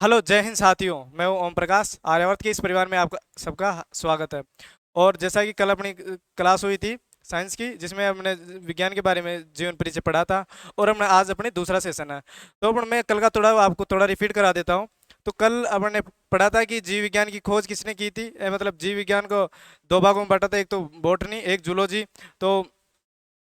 Hello, जय हिंद साथियों। मैं हूं ओम प्रकाश। आर्यावर्त के इस परिवार में आपका सबका स्वागत है। और जैसा कि कल अपनी क्लास हुई थी साइंस की, जिसमें हमने विज्ञान के बारे में जीवन परिचय पढ़ा था। और हमने आज अपनी दूसरा सेशन है, तो अपन मैं कल का थोड़ा आपको थोड़ा रिपीट करा देता हूँ। तो कल अपन ने पढ़ा था कि जीव विज्ञान की खोज किसने की थी। मतलब जीव विज्ञान को दो भागों में बांटा था, एक तो बॉटनी, एक जूलॉजी। तो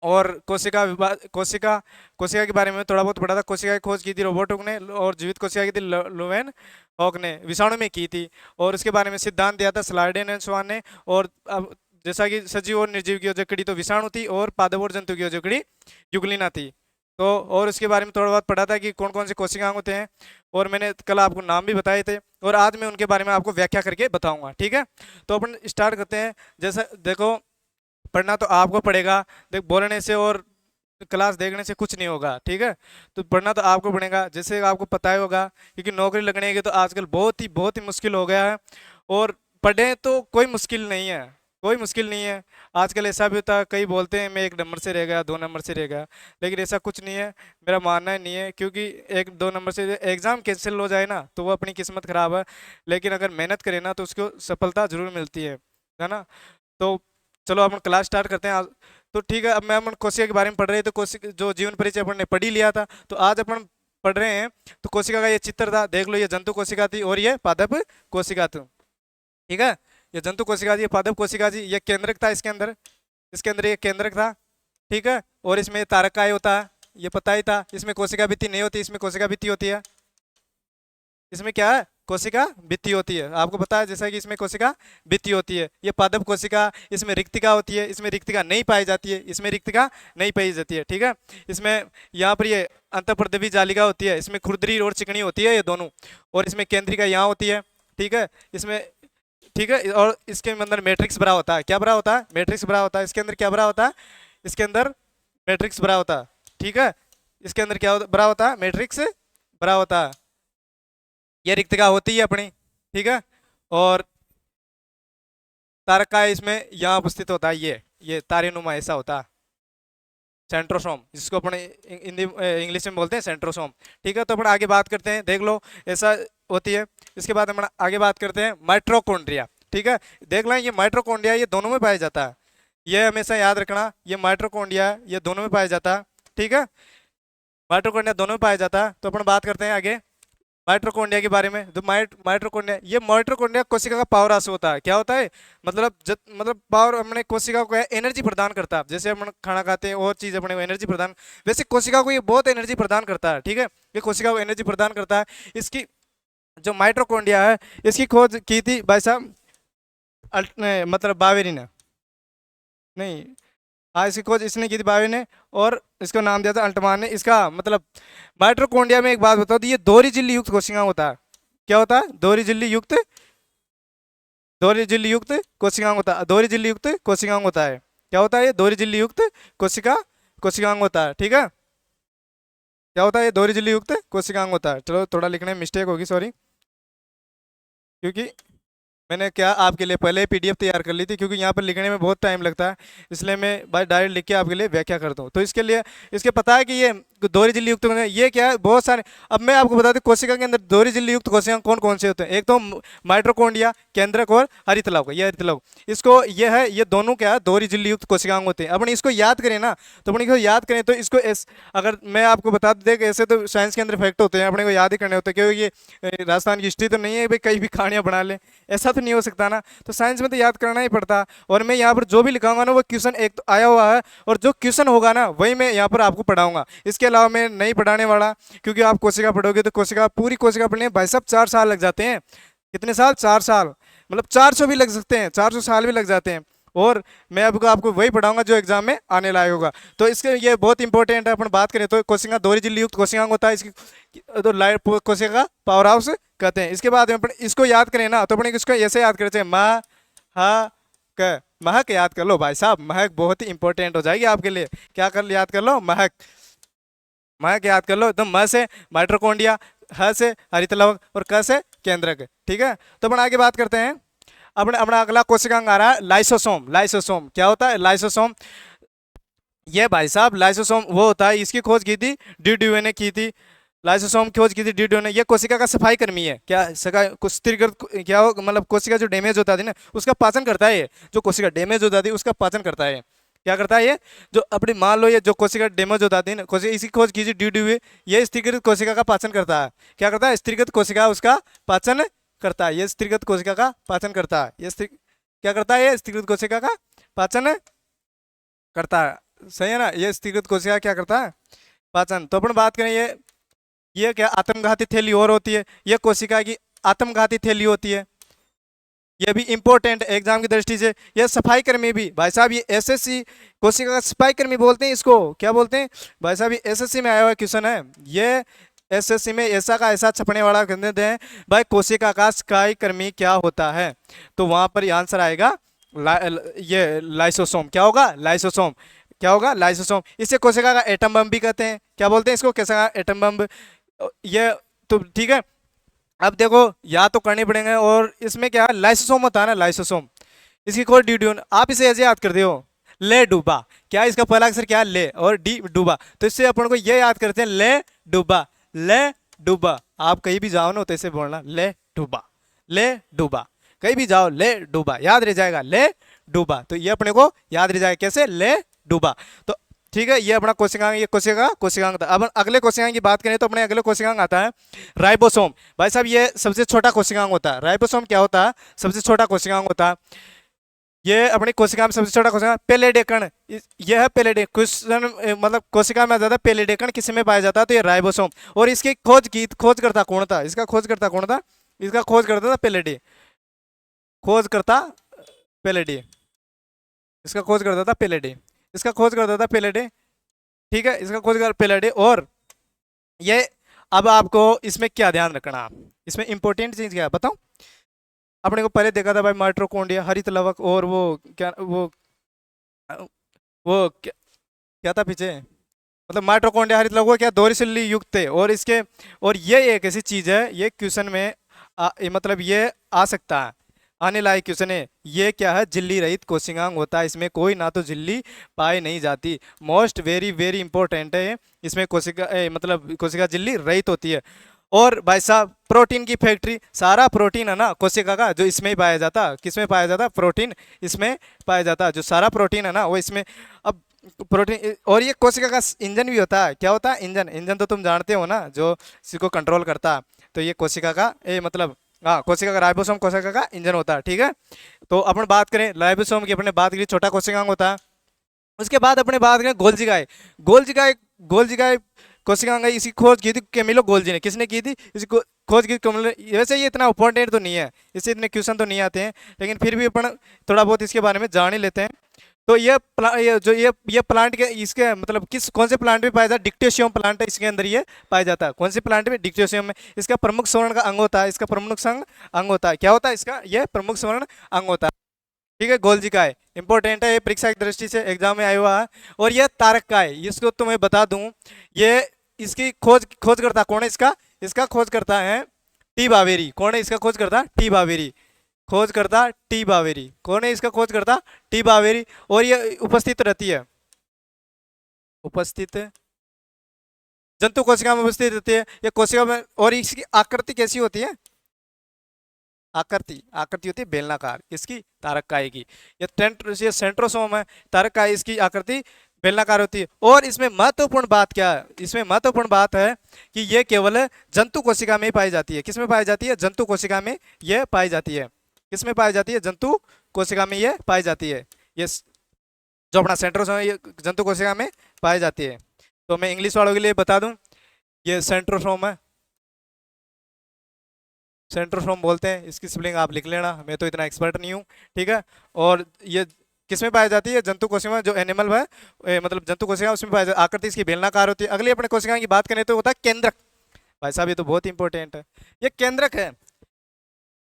और कोशिका विभाग, कोशिका कोशिका के बारे में थोड़ा बहुत पढ़ा था। कोशिका की खोज की थी रोबोटुक ने, और जीवित कोशिका की थी लुवेन हॉक ने विषाणु में की थी। और उसके बारे में सिद्धांत दिया था स्लाइडेन एंड स्वान ने। और अब जैसा कि सजीव और निर्जीव की ओजोकड़ी तो विषाणु थी, और पादप और जंतु की ओजोकड़ी युगलिना थी। तो और उसके बारे में थोड़ा बहुत पढ़ा था कि कौन कौन से कोशिकांग होते हैं। और मैंने कल आपको नाम भी बताए थे, और आज मैं उनके बारे में आपको व्याख्या करके बताऊंगा। ठीक है, तो अपन स्टार्ट करते हैं। जैसा देखो, पढ़ना तो आपको पड़ेगा। देख, बोलने से और क्लास देखने से कुछ नहीं होगा। ठीक है, तो पढ़ना तो आपको पड़ेगा, जैसे आपको पता ही होगा, क्योंकि नौकरी लगने की तो आजकल बहुत ही मुश्किल हो गया है। और पढ़े तो कोई मुश्किल नहीं है, कोई मुश्किल नहीं है। आजकल ऐसा भी होता है, कई बोलते हैं मैं 1 नंबर से रह गया, 2 नंबर से रह गया, लेकिन ऐसा कुछ नहीं है। मेरा मानना ही नहीं है, क्योंकि 1 2 नंबर से एग्जाम कैंसिल हो जाए ना तो वो अपनी किस्मत खराब है। लेकिन अगर मेहनत करें ना तो उसको सफलता जरूर मिलती है ना। तो चलो अपन क्लास स्टार्ट करते हैं आज। तो ठीक है, अब मैं अपन कोशिका के बारे में पढ़ रहे हैं, तो कोशिका जो जीवन परिचय अपन ने पढ़ ही लिया था, तो आज अपन पढ़ रहे हैं। तो कोशिका का ये चित्र था, देख लो, ये जंतु कोशिका थी और ये पादप कोशिका थी। ठीक है, ये जंतु कोशिका थी, ये पादप कोशिका थी। ये केंद्रक था इसके अंदर ये केंद्रक था। ठीक है, और इसमें तारक काय होता है, ये पता ही था। इसमें कोशिका भित्ति नहीं होती, इसमें कोशिका भित्ति होती है। इसमें क्या है, कोशिका भित्ति होती है, आपको पता है, जैसा कि इसमें कोशिका भित्ति होती है। ये पादप कोशिका, इसमें रिक्तिका होती है, इसमें रिक्तिका नहीं पाई जाती है, इसमें रिक्तिका नहीं पाई जाती है। ठीक है, इसमें यहाँ पर ये अंतःप्रदेवी जालिका होती है, इसमें खुरदरी और चिकनी होती है, ये दोनों। और इसमें केंद्रिका यहाँ होती है। ठीक है, इसमें, ठीक है, और इसके अंदर मैट्रिक्स भरा होता है। क्या भरा होता है, मैट्रिक्स भरा होता है। इसके अंदर क्या भरा होता है, इसके अंदर मैट्रिक्स भरा होता है। ठीक है, इसके अंदर क्या भरा होता है, मैट्रिक्स भरा होता है। ये रिक्तिका होती है अपनी। ठीक है, और तारक का इसमें यहाँ उपस्थित होता है, ये तारेनुमा ऐसा होता है, सेंट्रोसोम, जिसको अपन हिंदी इंग्लिश में बोलते हैं सेंट्रोसोम। ठीक है, तो अपन आगे बात करते हैं, देख लो ऐसा होती है। इसके बाद अपन आगे बात करते हैं माइट्रोकॉन्ड्रिया। ठीक है, देख लें, ये माइट्रोकॉन्ड्रिया ये दोनों में पाया जाता है। ये हमेशा याद रखना, ये माइट्रोकॉन्ड्रिया ये दोनों में पाया जाता है। ठीक है, माइट्रोकॉन्ड्रिया दोनों में पाया जाता है। तो अपन बात करते हैं आगे माइट्रोकॉन्ड्रिया के बारे में। तो माइट्रोकॉन्ड्रिया, ये माइट्रोकॉन्ड्रिया कोशिका का पावर हाउस होता है। क्या होता है, मतलब पावर अपने कोशिका को एनर्जी प्रदान करता है। जैसे हम खाना खाते हैं और चीज अपने को एनर्जी प्रदान, वैसे कोशिका को ये बहुत एनर्जी प्रदान करता है। ठीक है, ये कोशिका को एनर्जी प्रदान करता है। इसकी जो माइट्रोकॉन्ड्रिया है, इसकी खोज की थी भाई साहब मतलब बावेरी ने, नहीं, हाँ, इसकी खोज इसने की थी बावेरी ने, और इसका नाम दिया था अल्टमान ने। इसका मतलब माइट्रोकॉन्ड्रिया में एक बात बताओ, तो ये दोहरी झिल्ली युक्त कोशिका होता है। क्या होता है, दोहरी झिल्ली युक्त कोशिकांग होता है, दोहरी झिल्ली युक्त कोशिकांग होता है। क्या होता है, ये दोहरी झिल्ली युक्त कोशिकांग होता है। ठीक है, क्या होता है, ये दोहरी झिल्ली युक्त कोशिकांग होता है। चलो, थोड़ा लिखने में मिस्टेक होगी, सॉरी, क्योंकि मैंने क्या आपके लिए पहले पीडीएफ तैयार कर ली थी, क्योंकि यहाँ पर लिखने में बहुत टाइम लगता है, इसलिए मैं भाई डायरेक्ट लिख के आपके लिए व्याख्या करता हूँ। तो इसके लिए, इसके पता है कि ये दोहरी झिल्ली युक्त ये क्या है, बहुत सारे। अब मैं आपको बता दूं, कोशिका के अंदर दोहरी झिल्ली युक्त कोशिका कौन कौन से होते हैं। एक तो माइट्रोकॉन्ड्रिया, केंद्रक, और हरितलव। ये हरितलव, इसको ये है, ये दोनों क्या है, दोहरी झिल्ली युक्त कोशिकांग होते हैं। अपन इसको याद करें ना, तो अपन इसको याद करें तो इसको अगर मैं आपको बता दें कि ऐसे तो साइंस के अंदर फैक्ट होते हैं, अपने को याद ही करने होते हैं, क्योंकि ये राजस्थान की हिस्ट्री तो नहीं है भाई कहीं भी कहानियां बना लें, ऐसा तो नहीं हो सकता ना। तो साइंस में तो याद करना ही पड़ता। और मैं यहाँ पर जो भी लिखाऊंगा ना, वो क्वेश्चन एक तो आया हुआ है, और जो क्वेश्चन होगा ना वही मैं यहाँ पर आपको पढ़ाऊंगा। इसके अलावा मैं नहीं पढ़ाने वाला, क्योंकि आप कोशिका पढ़ोगे तो पूरी कोशिका पढ़ने में भाई साहब 4 साल लग जाते हैं। कितने साल, 4 साल, मतलब 400 भी लग सकते हैं, 400 साल भी लग जाते हैं। और मैं आपको वही पढ़ाऊंगा जो एग्जाम में आने लायक होगा। तो इसके ये बहुत इंपॉर्टेंट है। अपन बात करें तो कोशिका दोहरी झिल्ली युक्त कोशिकांग होता है, इसकी तो लाइट कोशिका का पावर हाउस कहते हैं। इसके बाद में अपन इसको याद करें ना, तो अपने इसको ऐसे याद करते हैं, माँ, हा, क, महक याद कर लो भाई साहब। महक बहुत ही इंपॉर्टेंट हो जाएगी आपके लिए। क्या कर याद कर लो, महक, महक याद कर लो एकदम। म से माइट्रोकॉन्ड्रिया, ह से हरितलवक, और क से केंद्रक। ठीक है, तो अपन आगे बात करते हैं। अपने अपना अगला कोशिकांग आ रहा है लाइसोसोम। लाइसोसोम क्या होता है, लाइसोसोम, ये भाई साहब लाइसोसोम वो होता है, इसकी खोज की थी डी ड्यूवे ने की थी। लाइसोसोम खोज की थी ड्यूडी ने, ये कोशिका का सफाई कर्मी है। क्या सका कुछ स्थिरीकृत क्या हो, मतलब कोशिका जो डैमेज होता है ना उसका पाचन करता है ये, जो कोशिका डैमेज हो जाती है उसका पाचन करता है। क्या करता है ये, जो अपनी मान लो ये जो कोशिका डैमेज हो जाती है ना कोशिका, इसी खोज कीजिए ड्यूडी हुई, ये स्थिरीकृत कोशिका का पाचन करता है। क्या करता है, स्थिरीकृत कोशिका उसका पाचन करता है, ये स्थिरीकृत कोशिका का पाचन करता है। क्या करता है, ये स्थिरीकृत कोशिका का पाचन करता है, सही है ना। ये स्थिरीकृत कोशिका क्या करता है, पाचन। तो अपन बात करें ये क्या आत्मघाती थैली और होती है, ये कोशिका की आत्मघाती थैली होती है। ये भी इंपॉर्टेंट एग्जाम की दृष्टि से। ये सफाई कर्मी भी भाई साहब, ये एसएससी कोशिका का सफाई कर्मी बोलते हैं इसको, क्या बोलते हैं भाई साहब, ये एसएससी में आया हुआ क्वेश्चन है ये। एसएससी में ऐसा का ऐसा छपने वाला कहते हैं भाई कोशिका का सफाई कर्मी क्या होता है, तो वहां पर आंसर आएगा ये लाइसोसोम। क्या होगा, लाइसोसोम। क्या होगा, लाइसोसोम। इसे कोशिका का एटम बम भी कहते हैं। क्या बोलते हैं इसको, कोशिका का एटम बम। ये तो ठीक है। अब देखो या तो करने पड़ेंगे, और इसमें क्या है, लाइसोसोम होता है ना, लाइसोसोम। इसकी कोई ड्यूड्यून आप इसे ऐसे याद कर दो, ले डूबा। क्या इसका पहला अक्षर क्या है, ले, और डी डूबा, तो इससे अपन को ये याद करते हैं ले डूबा, ले डूबा। आप कहीं भी जाओ ना तो इसे बोलना ले डूबा, ले डूबा। कहीं भी जाओ ले डूबा, याद रह जाएगा ले डूबा। तो ये अपने को याद रह जाएगा कैसे, ले डूबा। तो ठीक है, ये अपना कोशिकांग, ये कोशिकांग था। अब अगले कोशिकांग की बात करें तो अपने अगले कोशिकांग आता है राइबोसोम। भाई साहब ये सबसे छोटा कोशिकांग होता है। राइबोसोम क्या होता है, सबसे छोटा कोशिकांग होता है। ये अपनी कोशिका में सबसे छोटा कोशिका पेलेडेकन, यह है पेलेडे क्वेश्चन, मतलब कोशिका में ज्यादा पेलेडेकन किसी में पाया जाता है, तो ये राइबोसोम। और इसकी खोज करता कौन था, इसका खोज करता कौन था, इसका खोज करता था पेलेडे, खोज करता पेलेडे, इसका खोज करता था पेलेडे, इसका खोज करता था पेलेडे। ठीक है, इसका खोज कर पेलेडे। और ये अब आपको इसमें क्या ध्यान रखना, इसमें इंपॉर्टेंट चीज क्या है बताओ। अपने को पहले देखा था भाई माइटोकॉन्ड्रिया, हरित लवक, और वो क्या वो क्या था पीछे, मतलब माइटोकॉन्ड्रिया हरित लवक क्या दोहरी युक्त है। और इसके और ये एक ऐसी चीज है, ये क्वेश्चन में मतलब ये आ सकता है, आने लायक क्वेश्चन है। ये क्या है, झिल्ली रहित कोशिकांग होता है, इसमें कोई ना तो झिल्ली पाई नहीं जाती। मोस्ट वेरी वेरी इंपॉर्टेंट है, इसमें कोशिका मतलब कोशिका झिल्ली रहित होती है। और भाई साहब प्रोटीन की फैक्ट्री, सारा प्रोटीन है ना कोशिका का जो इसमें ही पाया जाता, किसमें पाया जाता, प्रोटीन इसमें पाया जाता, जो सारा प्रोटीन है ना वो इसमें। अब प्रोटीन, और ये कोशिका का इंजन भी होता है। क्या होता है, इंजन। इंजन तो तुम जानते हो ना, जो इसको कंट्रोल करता है। तो ये कोशिका का मतलब हाँ, कोशिका का राइबोसोम कोशिका का इंजन होता है। ठीक है, तो अपन बात करें राइबोसोम की, अपने बात करें छोटा कोशिकांग होता है। उसके बाद अपने बात करें गोल्जिकाए। गोल्जिकाए कोशिकांग, इसकी खोज की थी कैमिलो गोल्जी ने। किसने की थी, इसकी खोज की कैमिलो। वैसे ये इतना इंपॉर्टेंट तो नहीं है, इससे इतने क्वेश्चन तो नहीं आते हैं, लेकिन फिर भी अपन थोड़ा बहुत इसके बारे में जान ही लेते हैं। तो ये प्लांट के इसके मतलब कौन से प्लांट में पाया जाता है, डिक्टेशियम प्लांट है इसके अंदर ये पाया जाता है। कौन से प्लांट में, डिक्टेशियम में। इसका प्रमुख स्वर्ण का अंग होता है, इसका प्रमुख अंग होता है। क्या होता है इसका, ये प्रमुख स्वर्ण अंग होता है। ठीक है, गोल्जी का है, इंपॉर्टेंट है ये, परीक्षा की दृष्टि से एग्जाम में आया हुआ है। और ये तारक का है, इसको तो मैं बता दूं, ये इसकी खोज करता कौन है, इसका खोज करता है टी बावेरी। कौन है इसका खोज करता, टी बावेरी। खोज करता टी बावेरी, कौन है इसका खोज करता, टी बावेरी। और ये उपस्थित रहती है, उपस्थित जंतु कोशिका में उपस्थित रहती है ये कोशिका में। और इसकी आकृति कैसी होती है, आकृति होती है बेलनाकार, इसकी तारककाय की। ये सेंट्रोसोम है, तारककाय इसकी आकृति बेलनाकार होती है। और इसमें महत्वपूर्ण बात क्या है, इसमें महत्वपूर्ण बात है कि ये केवल जंतु कोशिका में ही पाई जाती है। किसमें पाई जाती है, जंतु कोशिका में ये पाई जाती है। किसमें पाई जाती है, जंतु कोशिका में ये पाई जाती है। ये जो अपना सेंट्रोसोम है ये जंतु कोशिका में पाई जाती है। तो मैं इंग्लिश वालों के लिए बता दूं, ये सेंट्रोसोम है, सेंट्रोसोम बोलते हैं। इसकी स्पेलिंग आप लिख लेना, मैं तो इतना एक्सपर्ट नहीं हूँ। ठीक है, और ये किसमें पाई जाती है, जंतु कोशिका, जो एनिमल है मतलब जंतु कोशिका उसमें पाई जाती है। आकृति इसकी बेलनाकार होती है। अगली अपने कोशिका की बात करें तो होता है केंद्रक। भाई साहब ये तो बहुत इंपॉर्टेंट है, ये केंद्रक है।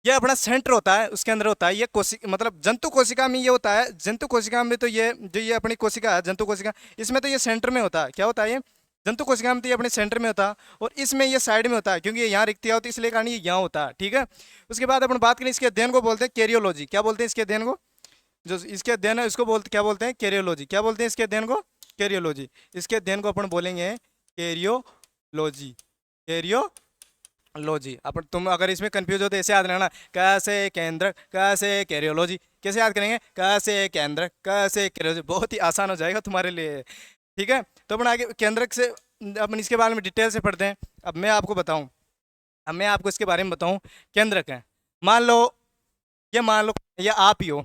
ये अपना सेंटर होता है, उसके अंदर होता है ये कोशिका, मतलब जंतु कोशिका में ये होता है। जंतु कोशिका में तो ये जो ये अपनी कोशिका है जंतु कोशिका, इसमें तो ये सेंटर में होता है। क्या होता है ये, जंतु कोशिका में तो ये अपने सेंटर में होता है, और इसमें ये साइड में होता है, क्योंकि ये यहाँ रिक्तियाँ होती है इसलिए कारण ये यहाँ होता है। ठीक है, उसके बाद अपन बात करें इसके अध्ययन को बोलते हैं कैरियोलॉजी। क्या बोलते हैं इसके अध्ययन को, जो इसके अध्ययन है इसको बोलते क्या बोलते हैं, कैरियोलॉजी। क्या बोलते हैं इसके अध्ययन को, कैरियोलॉजी। इसके अध्ययन को अपन बोलेंगे कैरियोलॉजी, कैरियोलॉजी। अपन तुम अगर इसमें कंफ्यूज हो तो ऐसे याद रखना, कैसे केंद्रक, कैसे कैरियोलॉजी। कैसे याद करेंगे, कैसे केंद्रक, कैसे कैरियोलॉजी। बहुत ही आसान हो जाएगा तुम्हारे लिए, ठीक है। तो अपन आगे केंद्रक से अपन इसके बारे में डिटेल से पढ़ते हैं। अब मैं आपको बताऊं, अब मैं आपको इसके बारे में बताऊं, केंद्रक है। मान लो, ये मान लो ये आप ही हो।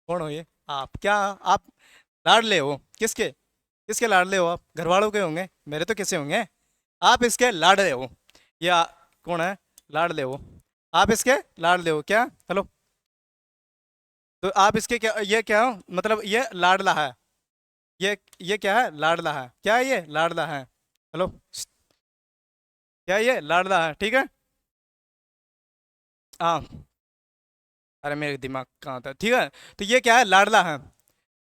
कौन हो ये? आप। क्या आप लाडले हो? किसके? किसके लाडले हो आप? घर वालों के होंगे, मेरे तो कैसे होंगे। आप इसके लाडले हो। कौन है? लाडले हो। आप इसके लाडले हो क्या? हेलो। तो आप इसके क्या, ये क्या हो मतलब, ये लाडला है। ये क्या है? लाडला है। क्या है ये? लाडला है। हेलो। क्या ये? लाडला है, ठीक है। हाँ। अरे मेरे दिमाग कहाँ था, ठीक है। तो ये क्या है? लाडला है।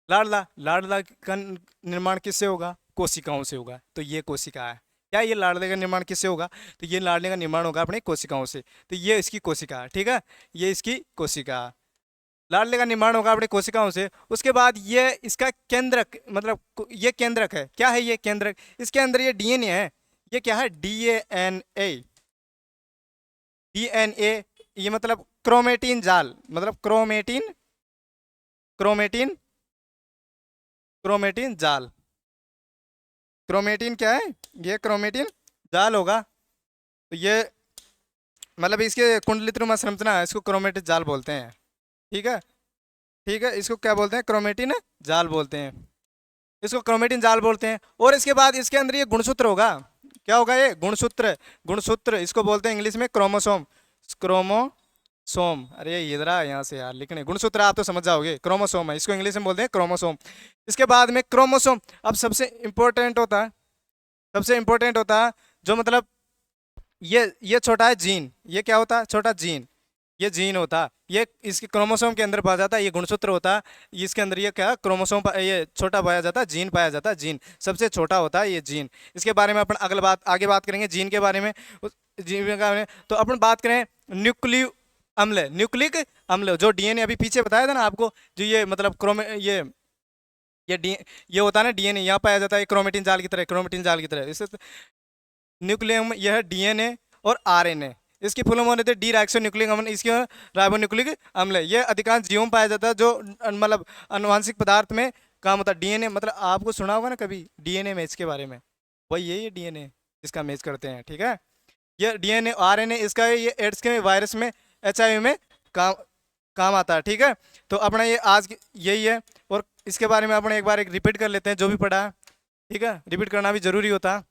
लाडला, लाडला का निर्माण किससे होगा? कोशिकाओं से होगा। तो ये कोशिका है। क्या ये लाडले का निर्माण किससे होगा? तो ये लाडले का निर्माण होगा अपने कोशिकाओं से। तो ये इसकी कोशिका है, ठीक है। ये इसकी कोशिका है। लाडले का निर्माण होगा अपने कोशिकाओं से। उसके बाद ये इसका केंद्रक, मतलब ये केंद्रक है। क्या है ये केंद्रक? इसके अंदर ये डीएनए है। ये क्या है? डीएनए। डीएनए, ये मतलब क्रोमेटिन जाल, मतलब क्रोमेटिन, क्रोमेटिन, क्रोमेटिन जाल। क्रोमेटिन क्या है? ये क्रोमेटिन जाल होगा। तो ये मतलब इसके कुंडलित्रुमा संरचना है, इसको क्रोमेटिन जाल बोलते हैं, ठीक है। ठीक है, इसको क्या बोलते हैं? क्रोमेटिन जाल बोलते हैं। इसको क्रोमेटिन जाल बोलते हैं। और इसके बाद इसके अंदर ये गुणसूत्र होगा। क्या होगा ये? गुणसूत्र। गुणसूत्र इसको बोलते हैं इंग्लिश में क्रोमोसोम। क्रोमोसोम, अरे ये इधर आ यहाँ से यार लिखने। गुणसूत्र आप तो समझ जाओगे, क्रोमोसोम है, इसको इंग्लिश में बोलते हैं क्रोमोसोम। इसके बाद में क्रोमोसोम। अब सबसे इंपॉर्टेंट होता है, सबसे इंपॉर्टेंट होता है जो मतलब ये छोटा है जीन। ये क्या होता है? छोटा जीन। ये जीन होता है, ये इसके क्रोमोसोम के अंदर पाया जाता है। ये गुणसूत्र होता है, इसके अंदर ये क्या क्रोमोसोम ये छोटा पाया जाता है, जीन पाया जाता है। जीन सबसे छोटा होता है ये जीन। इसके बारे में अपन अगले बात आगे बात करेंगे जीन के बारे में। जीन के बारे में तो अपन बात करें न्यूक्लियो अम्ल। न्यूक्लिक अम्ल जो डीएनए अभी पीछे बताया था ना आपको, जो ये मतलब ये डी ये होता है ना डीएनए, यहाँ पाया जाता है क्रोमेटिन जाल की तरह, क्रोमेटिन जाल की तरह। इसे न्यूक्लियम, यह डीएनए और आरएनए। इसकी फुल फॉर्म होते हैं डी राइबो न्यूक्लिक अम्ल, इसके राइबोन्यूक्लिक अम्ल। ये अधिकांश जीवों में पाया जाता है जो मतलब आनुवंशिक पदार्थ में काम होता है। डीएनए मतलब आपको सुना होगा ना कभी डीएनए मैच के बारे में, वही है ये डीएनए इसका मैच करते हैं, ठीक है। ये डीएनए आरएनए इसका ये एड्स के वायरस में, एचआईवी में काम काम आता है, ठीक है। तो अपना ये यही है। और इसके बारे में अपने एक बार रिपीट कर लेते हैं जो भी पढ़ा है, ठीक है। रिपीट करना भी जरूरी होता है।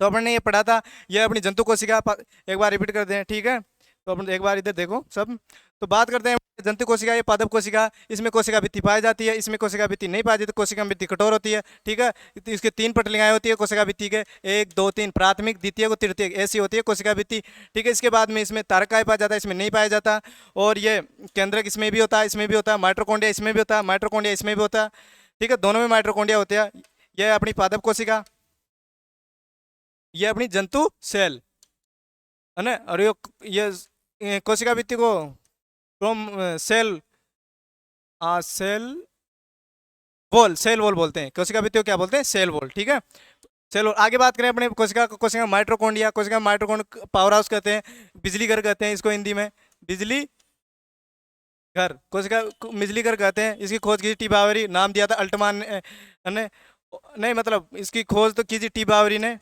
तो अपन ने ये पढ़ा था, ये अपनी जंतु कोशिका एक बार रिपीट करते हैं, ठीक है। तो अपन एक बार इधर देखो सब। तो बात करते हैं जंतु कोशिका, ये पादप कोशिका। इसमें कोशिका भित्ति पाई जाती है, इसमें कोशिका भित्ति नहीं पाई जाती। कोशिका भित्ति कठोर होती है, ठीक है। तो इसके 3 पटलियाएं होती है कोशिका भित्ति के, 1 2 3, प्राथमिक, द्वितीय को तृतीय, ऐसी होती है कोशिका भित्ति, ठीक है। इसके बाद में इसमें तारकाय पाया जाता है, इसमें नहीं पाया जाता। और ये केंद्रक इसमें भी होता है, इसमें भी होता है। माइट्रोकॉन्ड्रिया इसमें भी होता है, माइट्रोकॉन्ड्रिया इसमें भी होता है, ठीक है। दोनों में माइट्रोकॉन्ड्रिया होते हैं। यह अपनी पादप कोशिका, ये अपनी जंतु सेल है ना। और ये कोशिका भित्ति को क्रोम cell cell wall, cell wall बोलते हैं। कोशिका भित्ति को क्या बोलते हैं? सेल वॉल, ठीक है। Cell wall. आगे बात करें अपने कोशिका माइट्रोकॉन्ड्रिया। कोशिका माइट्रोकॉन्ड्रिया पावर हाउस कहते हैं, बिजली घर कहते हैं इसको हिंदी में, बिजली घर। कोशिका बिजली घर कहते हैं। इसकी खोज की टी बावरी, नाम दिया था अल्टमान ने, नहीं मतलब इसकी खोज तो की टी बावरी ने,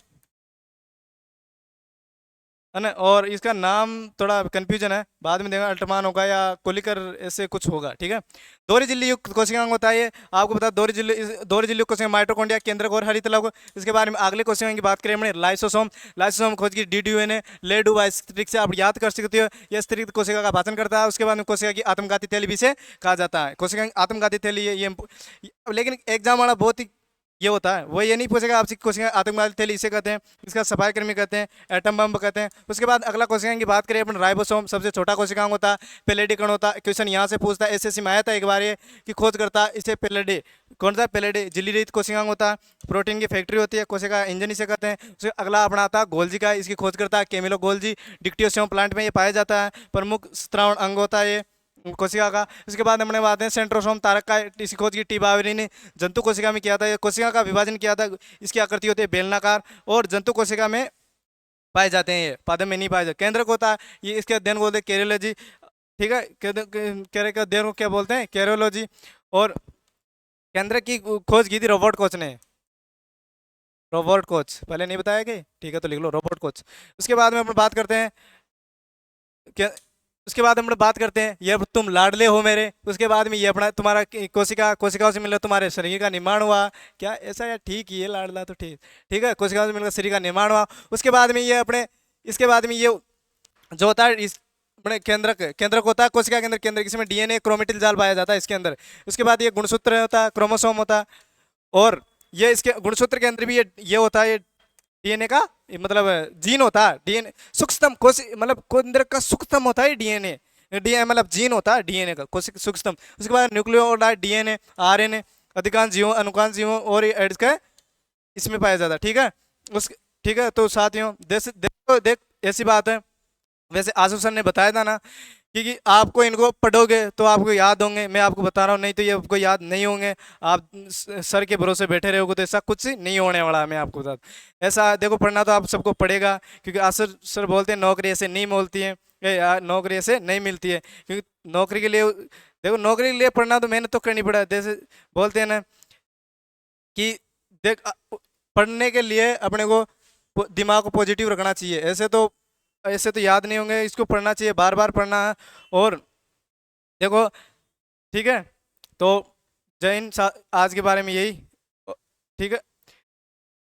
है ना। और इसका नाम थोड़ा कंफ्यूजन है, बाद में देखना अल्टमान होगा या कोलिकर, ऐसे कुछ होगा, ठीक है। दोहरी झिल्ली युक्त कोशिकांग होता है ये, आपको बता। दोहरी झिल्ली युक्त कोशिका माइटोकॉन्ड्रिया, केंद्रक और हरितलक। इसके बारे में अगले कोशिकांग की बात करें हमने लाइसोसोम। लाइसोसोम खोज की DDUNA लेडुवा स्त्रिक से आप याद कर सकते हो। यह स्त्रिक कोशिका का भाषण करता है। उसके बाद में कोशिका की आत्मघाती थैली भी से कहा जाता है। कोशिका की आत्मघाती थैली ये लेकिन एग्जाम वाला बहुत ही ये होता है, वो ये नहीं पूछेगा आपसे कोशिका आतंकवादी थैली इसे कहते हैं, इसका सफाई कर्मी कहते हैं, एटम बम कहते हैं। उसके बाद अगला कोशिकांग की बात करें अपन, राइबोसोम सबसे छोटा कोशिकांग होता है। पेलेडी कण होता है। क्वेश्चन यहाँ से पूछता है, एसएससी में आया था एक बार ये कि खोज करता है इसे पेलेडी। कौन सा? पेलेडी। झिल्ली रहित कोशिकांग होता है, प्रोटीन की फैक्ट्री होती है, कोशिका इंजन इसे कहते हैं। उसके अगला अपना आता है गोल्जी का, इसकी खोज करता है कैमिलो गोल्जी। डिक्टियोसोम प्लांट में ये पाया जाता है, प्रमुख श्रावण अंग होता है ये कोशिका का। इसके बाद हमने बात है सेंट्रोसोम तारक का, इसकी खोज की टी बावरी ने जंतु कोशिका में किया था। कोशिका का विभाजन किया था, इसकी आकृति होती है बेलनाकार। और जंतु कोशिका में पाए जाते हैं, ये पादप में नहीं पाए जाते। केंद्रक होता है, ये इसके अध्ययन को बोलते हैं कैरियोलॉजी। ठीक है, केंद्र के अध्ययन को क्या बोलते हैं, कैरियोलॉजी। और केंद्रक की खोज की थी रॉबर्ट कोच ने, रॉबर्ट कोच, पहले नहीं बताया कि, ठीक है तो लिख लो रॉबर्ट कोच। उसके बाद में अपन बात करते हैं क्या, उसके बाद हम लोग बात करते हैं, ये अब तुम लाडले हो मेरे। उसके बाद में ये अपना तुम्हारा कोशिकाओं से मिलकर तुम्हारे शरीर का निर्माण हुआ। क्या ऐसा, या ठीक ही है, लाडला तो ठीक, ठीक है, कोशिकाओं से मिलकर शरीर का निर्माण हुआ। उसके बाद में ये अपने, इसके बाद में ये जो होता है इस अपने केंद्रक, केंद्रक होता है कोशिका के अंदर, केंद्रक, इसमें डीएनए क्रोमेटिल जाल पाया जाता है इसके अंदर। उसके बाद ये गुणसूत्र होता है, क्रोमोसोम होता है। और ये इसके गुणसूत्र के अंदर भी ये होता है, ये डीएनए का मतलब जीन होता है, डीएनए सूक्ष्म कोशि मतलब केंद्र का सूक्ष्म होता है डीएनए, डीएनए मतलब जीन होता है डीएनए का कोशिक सूक्ष्म। उसके बाद न्यूक्लियोटाइड डीएनए, आरएनए, अधिकांश जीवों, अनुकांश जीवों और एड्स का इसमें पाया जाता है। ठीक है, उस ठीक है तो साथियों देख ऐसी बात है। वैसे आसफ सर ने बताया था ना, क्योंकि आपको इनको पढ़ोगे तो आपको याद होंगे, मैं आपको बता रहा हूँ, नहीं तो ये आपको याद नहीं होंगे। आप सर के भरोसे बैठे रहोगे तो ऐसा कुछ नहीं होने वाला है, मैं आपको बता दूं। ऐसा देखो, पढ़ना तो आप सबको पड़ेगा, क्योंकि आसफ सर बोलते हैं नौकरी ऐसे नहीं मिलती है, नौकरी ऐसे नहीं मिलती है। क्योंकि नौकरी के लिए देखो, नौकरी के लिए पढ़ना तो मेहनत तो करनी पड़ा, जैसे बोलते हैं ना कि देख पढ़ने के लिए अपने को दिमाग को पॉजिटिव रखना चाहिए। ऐसे तो याद नहीं होंगे, इसको पढ़ना चाहिए, बार बार पढ़ना है। और देखो, ठीक है, तो जय हिंद। आज के बारे में यही, ठीक है।